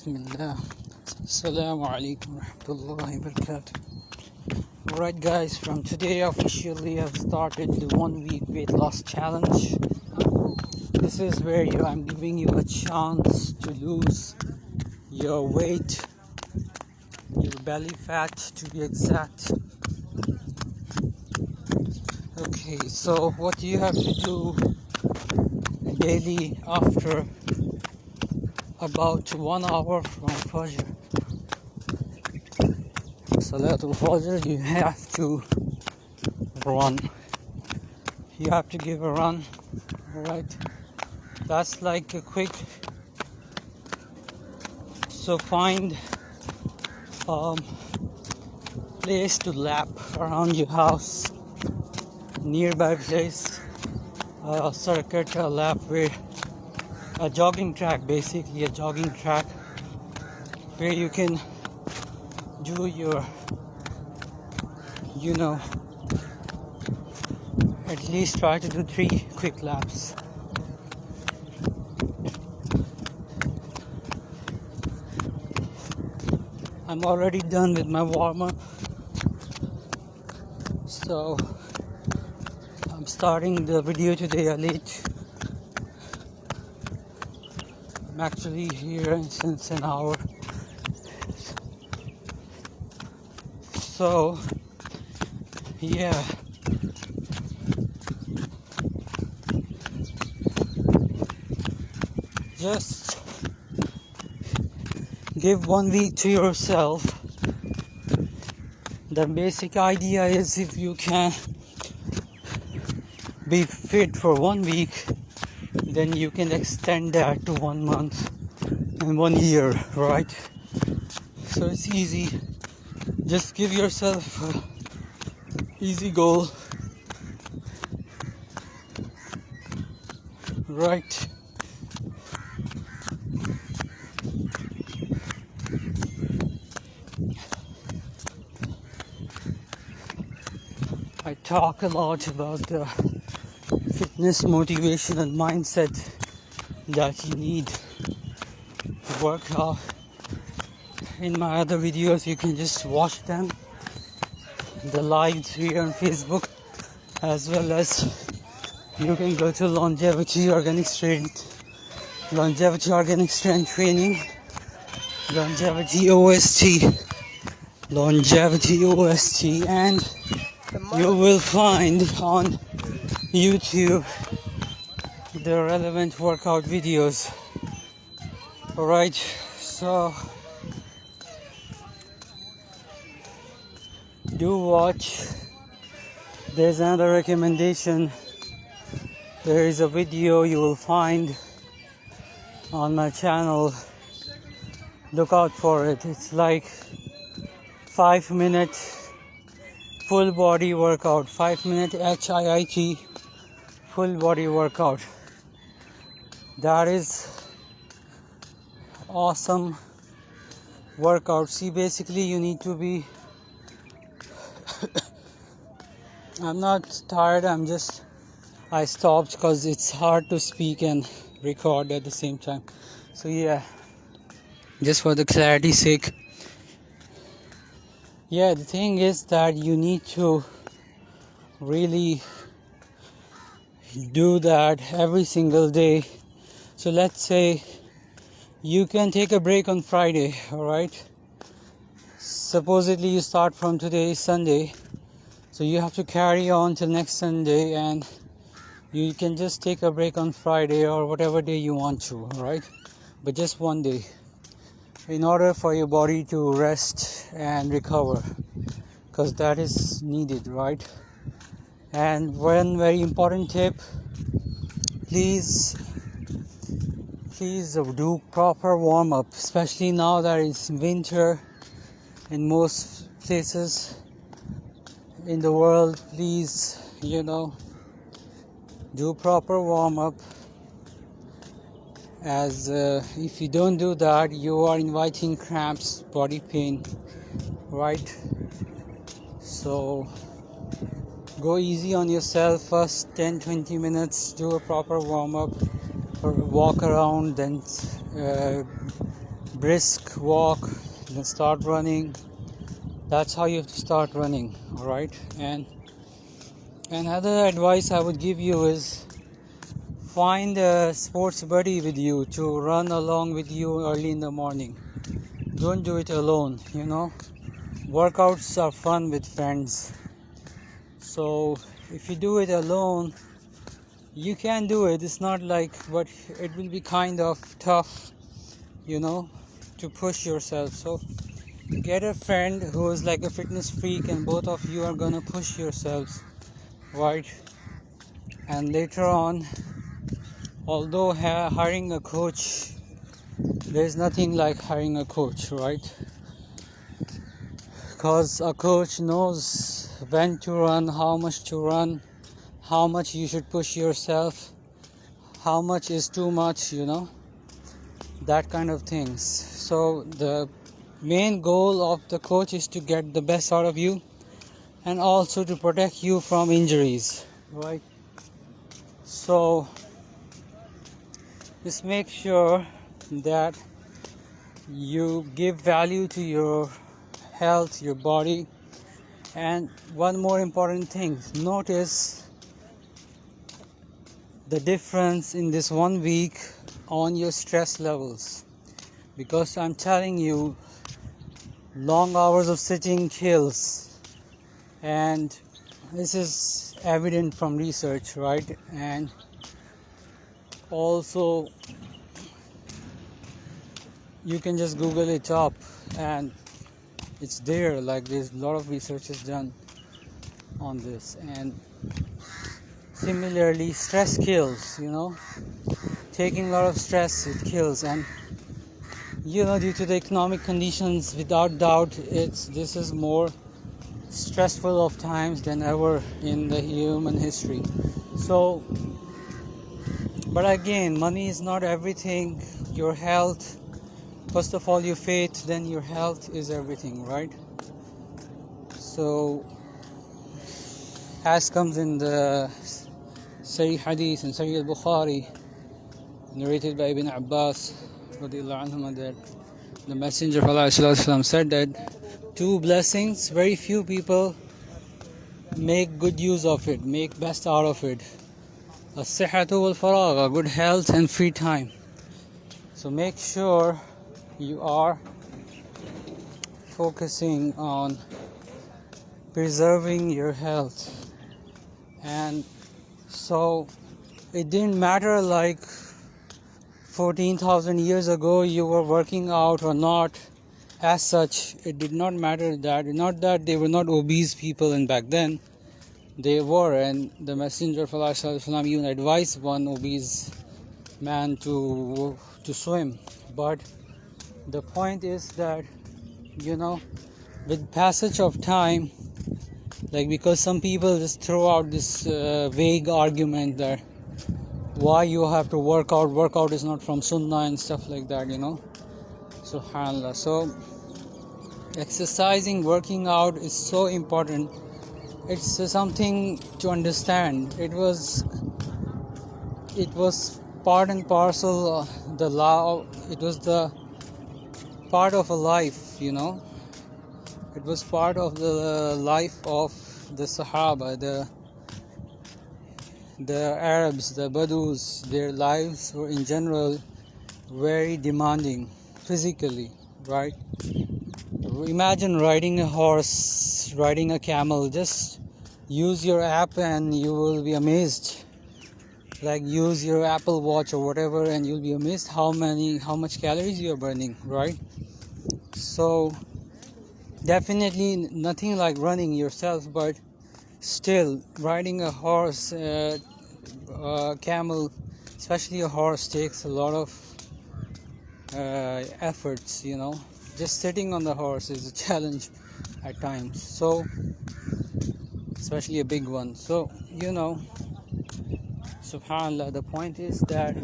Bismillah. Assalamu alaikum warahmatullahi wabarakatuh. Alright guys, from today officially I've started the 1 week weight loss challenge. This is where I'm giving you a chance to lose your weight, your belly fat to be exact. Okay, so what you have to do daily after about 1 hour from Fajr, Salatul Fajr, you have to run. You have to give a run, alright? That's like a quick, so find place to lap around your house, nearby place, circuit, a lap where a jogging track, basically a jogging track where you can do your, at least try to do 3 quick laps. I'm already done with my warm-up, so I'm starting the video today late. I'm actually here since an hour, so yeah, just give 1 week to yourself. The basic idea is if you can be fit for 1 week, then you can extend that to 1 month and 1 year, right? So it's easy. Just give yourself an easy goal, right? I talk a lot about the fitness, motivation and mindset that you need to work out. In my other videos, you can just watch them, the lives here on Facebook, as well as you can go to Longevitier Organic Strength Training, Longevity OST, and you will find on YouTube the relevant workout videos. Alright, so do watch. There's another recommendation. There is a video you will find on my channel. Look out for it. It's like 5-minute full body workout, 5-minute HIIT full body workout. That is awesome workout. See, basically you need to be I'm not tired, I stopped because it's hard to speak and record at the same time. So yeah, just for the clarity's sake. Yeah, the thing is that you need to really do that every single day. So let's say you can take a break on Friday, alright? Supposedly you start from today, Sunday. So you have to carry on till next Sunday, and you can just take a break on Friday or whatever day you want to, right? But just 1 day, in order for your body to rest and recover, because that is needed, right? And one very important tip, please do proper warm-up, especially now that it's winter in most places in the world. Please, do proper warm-up, as if you don't do that, you are inviting cramps, body pain, right? So go easy on yourself. First 10-20 minutes, do a proper warm-up or walk around, then brisk walk, then start running. That's how you have to start running, all right? And another advice I would give you is find a sports buddy with you to run along with you early in the morning. Don't do it alone, you know. Workouts are fun with friends. So if you do it alone, you can do it. It's not like, but it will be kind of tough, you know, to push yourself. So get a friend who is like a fitness freak, and both of you are gonna push yourselves, right? And later on, although hiring a coach, there's nothing like hiring a coach, right? Because a coach knows when to run, how much to run, how much you should push yourself, how much is too much, you know, that kind of things. So the main goal of the coach is to get the best out of you and also to protect you from injuries, right? So just make sure that you give value to your health, your body. And one more important thing, notice the difference in this 1 week on your stress levels, because I'm telling you, long hours of sitting kills, and this is evident from research, right? And also you can just Google it up and it's there, like there's a lot of research is done on this. And similarly, stress kills, you know, taking a lot of stress, it kills. And you know, due to the economic conditions, without doubt, this is more stressful of times than ever in the human history. So, but again, money is not everything. Your health, first of all, your faith, then your health is everything, right? So, as comes in the Sahih Hadith and Sahih al-Bukhari, narrated by Ibn Abbas, that the Messenger of Allah said that 2 blessings, very few people make good use of it, make best out of it. As-sihhatu wal-faragha, good health and free time. So make sure you are focusing on preserving your health. And so it didn't matter like 14,000 years ago you were working out or not. As such, it did not matter that, not that they were not obese people, and back then they were, and the Messenger of Allah even advised one obese man to swim. But the point is that, you know, with passage of time, like, because some people just throw out this vague argument that why you have to work out is not from Sunnah and stuff like that, you know. SubhanAllah. So exercising, working out is so important. It's something to understand. It was part and parcel the law. It was the part of a life, you know. It was part of the life of the Sahaba, the Arabs, the Badus. Their lives were in general very demanding physically, right? Imagine riding a horse, riding a camel. Just use your app and you will be amazed. Like, use your Apple Watch or whatever and you'll be amazed how much calories you're burning, right? So definitely nothing like running yourself, but still riding a horse, camel, especially a horse, takes a lot of efforts, you know. Just sitting on the horse is a challenge at times, so especially a big one. So, you know, SubhanAllah, the point is that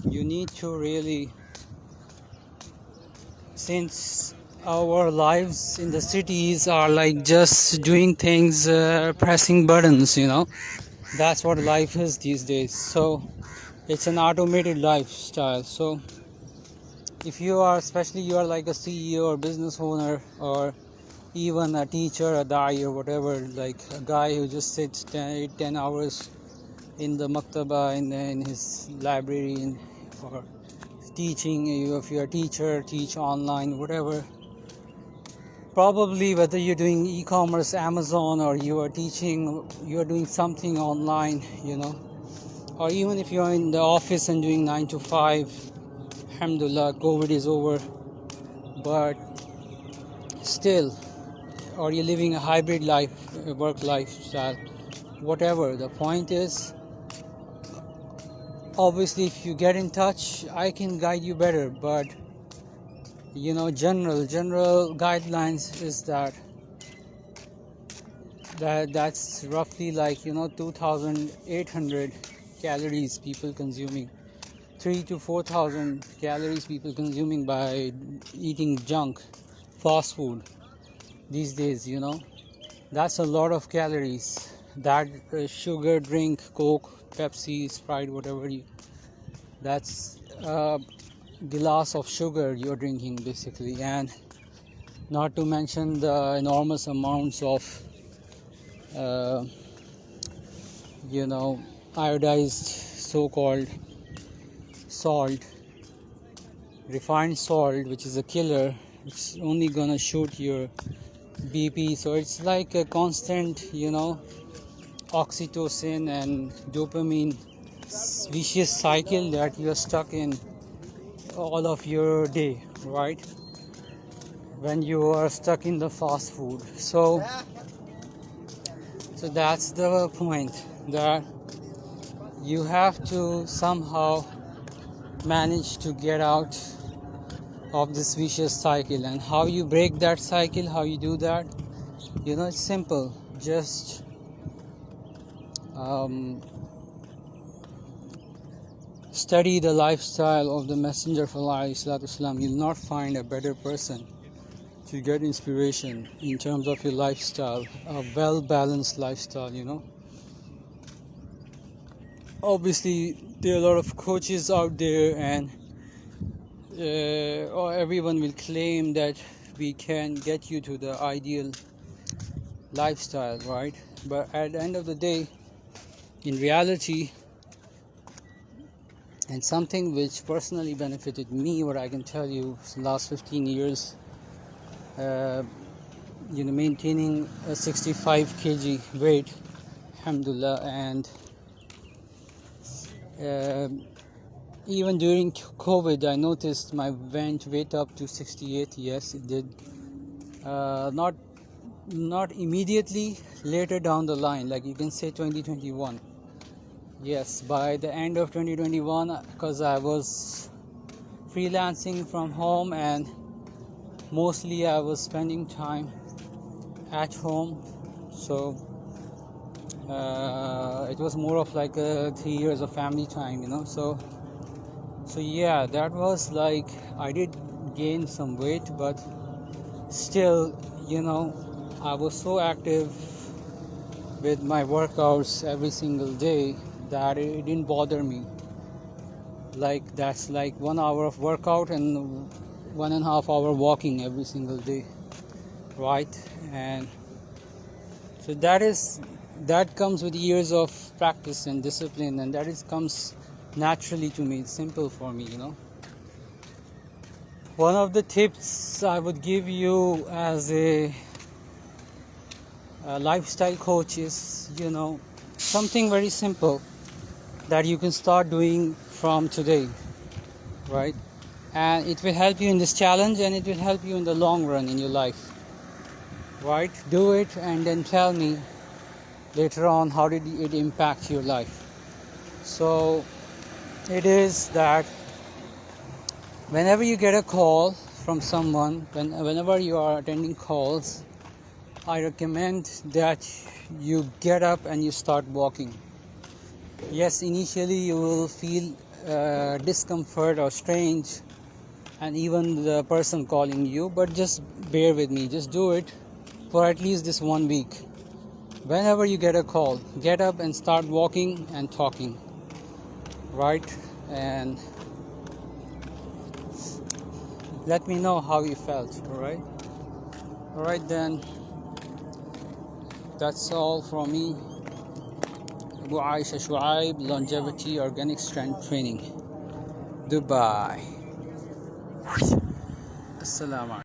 you need to really, since our lives in the cities are like just doing things, pressing buttons, you know, that's what life is these days. So it's an automated lifestyle. So if you are, especially you are like a CEO or business owner, or even a teacher, a da'i or whatever, like a guy who just sits 10 hours in the maktaba, in his library, or teaching. If you're a teacher, teach online, whatever. Probably whether you're doing e-commerce, Amazon, or you are teaching, you are doing something online, or even if you're in the office and doing 9 to 5, alhamdulillah, COVID is over, but still, or you're living a hybrid life, work lifestyle, whatever. The point is, obviously, if you get in touch, I can guide you better, but general guidelines is that's roughly like 2,800 calories people consuming, 3 to 4,000 calories people consuming by eating junk, fast food these days. That's a lot of calories. That sugar drink, Coke, Pepsi, Sprite, whatever that's glass of sugar you're drinking basically, and not to mention the enormous amounts of iodized so-called salt, refined salt, which is a killer. It's only gonna shoot your BP. So it's like a constant oxytocin and dopamine vicious cycle that you're stuck in all of your day, right? When you are stuck in the fast food. So that's the point, that you have to somehow manage to get out of this vicious cycle. And how you break that cycle, how you do that, it's simple. Just study the lifestyle of the Messenger of Allah. You'll not find a better person to get inspiration in terms of your lifestyle, a well-balanced lifestyle. Obviously, there are a lot of coaches out there, and everyone will claim that we can get you to the ideal lifestyle, right? But at the end of the day, in reality, and something which personally benefited me, what I can tell you, the last 15 years, maintaining a 65 kg weight, alhamdulillah, and even during COVID, I noticed my weight up to 68. Yes, it did. Not immediately, later down the line, like you can say 2021. Yes, by the end of 2021, because I was freelancing from home and mostly I was spending time at home, so it was more of like 3 years of family time, so yeah, that was like, I did gain some weight, but still, I was so active with my workouts every single day that it didn't bother me. Like, that's like 1 hour of workout and 1.5 hour walking every single day, right? And so that comes with years of practice and discipline, and comes naturally to me. It's simple for me. One of the tips I would give you as a lifestyle coach is something very simple that you can start doing from today, right? And it will help you in this challenge, and it will help you in the long run in your life, right? Do it and then tell me later on how did it impact your life. So it is that whenever you get a call from someone, whenever you are attending calls, I recommend that you get up and you start walking. Yes, initially you will feel discomfort or strange, and even the person calling you, but just bear with me. Just do it for at least this 1 week. Whenever you get a call, get up and start walking and talking, right? And let me know how you felt. All right then, that's all from me, Abu Aisha Shuaib, Longevity Organic Strength Training, Dubai. Assalamu alaikum.